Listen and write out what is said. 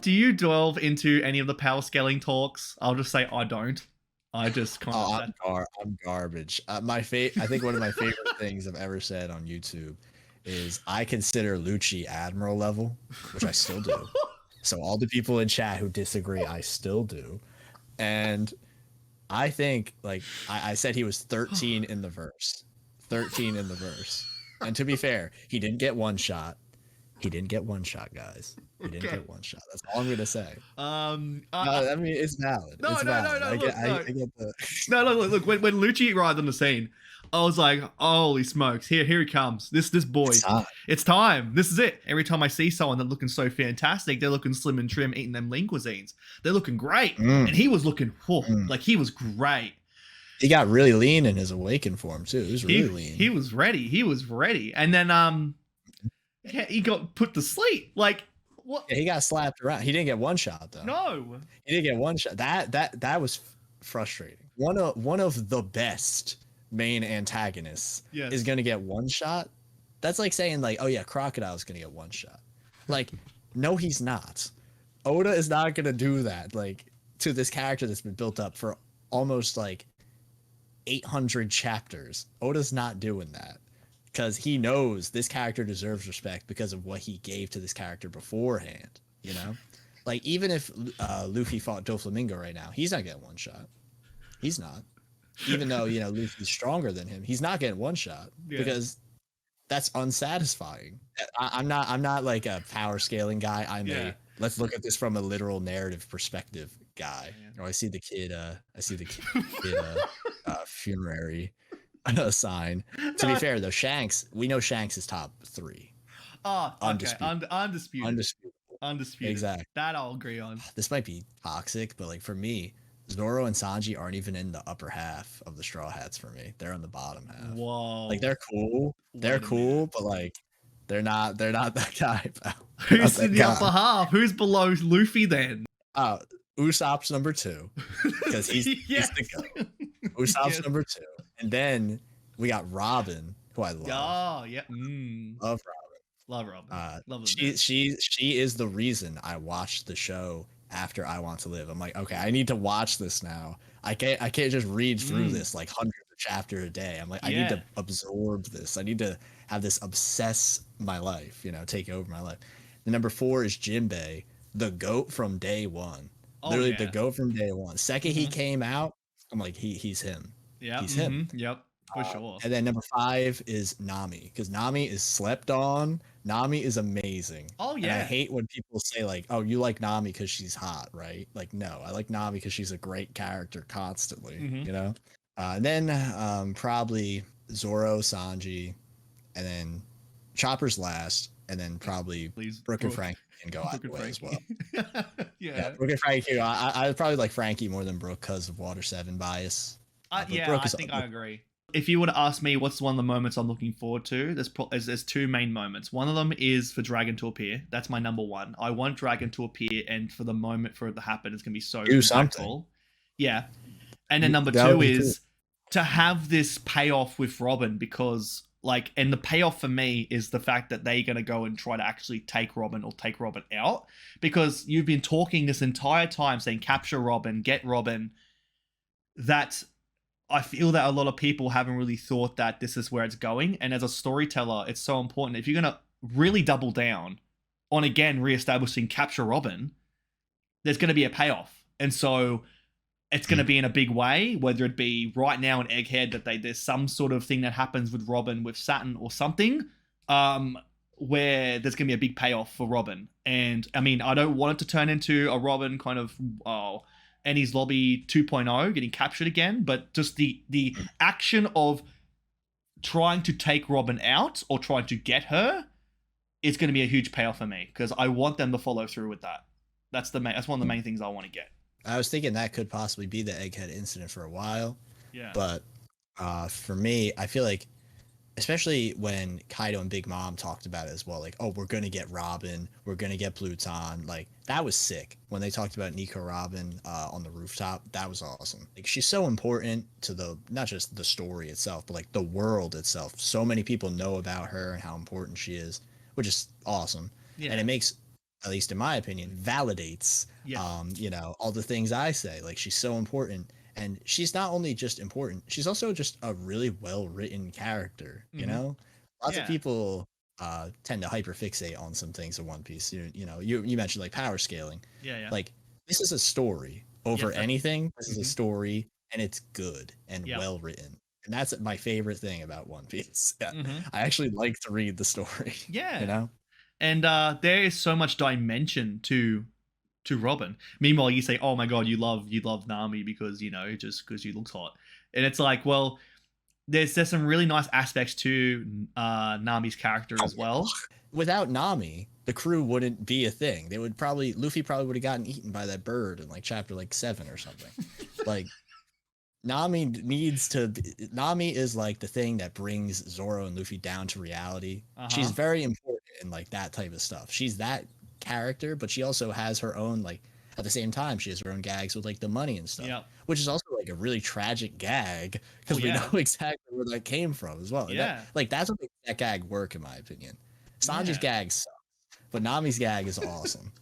Do you delve into any of the power scaling talks? I'll just say I don't. I just kind of. I'm garbage. I think one of my favorite things I've ever said on YouTube is I consider Lucci Admiral level, which I still do. So all the people in chat who disagree, I still do. And I think, like, I said he was 13 in the verse. 13 in the verse. And to be fair, he didn't get one shot. He didn't get one shot, guys. He didn't get one shot. That's all I'm gonna say. I mean, it's valid. No, It's no, valid. no, no. Look, I get the. No, look. When Lucci arrived on the scene, I was like, "Holy smokes! Here he comes! This boy! It's time! This is it!" Every time I see someone that's looking so fantastic, they're looking slim and trim, eating them lean cuisines. They're looking great, and he was looking like he was great. He got really lean in his awakened form too. He was really lean. He was ready. He was ready, and then he got put to sleep. Like what? Yeah, he got slapped around. He didn't get one shot though. No, he didn't get one shot. That was frustrating. One of the best main antagonists is gonna get one shot. That's like saying like, oh yeah, Crocodile's gonna get one shot. Like, no, he's not. Oda is not gonna do that. Like, to this character that's been built up for almost like 800 chapters. Oda's not doing that because he knows this character deserves respect because of what he gave to this character beforehand. You know, like even if Luffy fought Doflamingo right now, he's not getting one shot. He's not. Even though, you know, Luffy's stronger than him, he's not getting one shot because that's unsatisfying. I'm not like a power scaling guy. I'm a let's look at this from a literal narrative perspective guy. Oh, I see the kid funerary sign. To be fair though, Shanks, we know Shanks is top 3. Oh, okay. Undisputed. Exactly. That I'll agree on. This might be toxic, but like for me, Zoro and Sanji aren't even in the upper half of the Straw Hats for me. They're on the bottom half. Whoa. Like they're cool. They're cool, but like they're not that guy, pal. Who's in the upper half? Who's below Luffy then? Usopp's number 2. Because he's the goat. Usopp's number 2. And then we got Robin, who I love. Oh, yeah. Love Robin. Love Robin. Love she is the reason I watched the show after I Want to Live. I'm like, okay, I need to watch this now. I can't just read through this like hundreds of chapters a day. I'm like, I need to absorb this. I need to have this obsess my life, you know, take over my life. The number 4 is Jinbei, the goat from day one. Literally the goat from day one. Second he came out, I'm like, he's him. Yeah, he's him. Yep, for sure. And then number 5 is Nami, because Nami is slept on. Nami is amazing. Oh yeah. And I hate when people say like, "Oh, you like Nami because she's hot," right? Like, no, I like Nami because she's a great character constantly. You know. And then probably Zoro, Sanji, and then Chopper's last, and then probably Brooke and Frankie can go either way as well. Yeah, Brooke and Frankie. I probably like Frankie more than Brooke because of Water 7 bias. Yeah, I think I agree. If you were to ask me what's one of the moments I'm looking forward to, there's 2 main moments. One of them is for Dragon to appear. That's my number 1. I want Dragon to appear, and for the moment for it to happen, it's going to be so impactful. Yeah. And then number 2 is to have this payoff with Robin, because like, and the payoff for me is the fact that they're going to go and try to actually take Robin or take Robin out, because you've been talking this entire time saying capture Robin, get Robin. That I feel that a lot of people haven't really thought that this is where it's going. And as a storyteller, it's so important. If you're going to really double down on, again, reestablishing capture Robin, there's going to be a payoff. And so it's going to be in a big way, whether it be right now in Egghead that there's some sort of thing that happens with Robin with Saturn or something, where there's going to be a big payoff for Robin. And I mean, I don't want it to turn into a Robin kind of, Annie's Lobby 2.0 getting captured again, but just the action of trying to take Robin out or trying to get her is going to be a huge payoff for me, because I want them to follow through with that. That's one of the main things I want to get. I was thinking that could possibly be the Egghead incident for a while. Yeah. But for me, I feel like, especially when Kaido and Big Mom talked about it as well, like, oh, we're going to get Robin, we're going to get Pluton. Like, that was sick. When they talked about Nico Robin on the rooftop, that was awesome. Like, she's so important to not just the story itself, but like the world itself. So many people know about her and how important she is, which is awesome. Yeah. And it makes at least in my opinion, validates you know, all the things I say. Like, she's so important, and she's not only just important, she's also just a really well written character. You know, lots of people tend to hyperfixate on some things in One Piece. You know, you mentioned like power scaling. Like, this is a story over anything. This is a story, and it's good and well written. And that's my favorite thing about One Piece. I actually like to read the story. You know? And there is so much dimension to Robin. Meanwhile, you say, "Oh my god, you love Nami because, you know, just because you look hot." And it's like, well, there's some really nice aspects to Nami's character as well. Without Nami, the crew wouldn't be a thing. They would probably Luffy probably would have gotten eaten by that bird in like chapter like 7 or something. Like, Nami is like the thing that brings Zoro and Luffy down to reality. She's very important in like that type of stuff. She's that character, but she also has her own, like, at the same time, she has her own gags with like the money and stuff, which is also like a really tragic gag because we know exactly where that came from as well. Like, that's what makes that gag work, in my opinion. Sanji's gag sucks, but Nami's gag is awesome.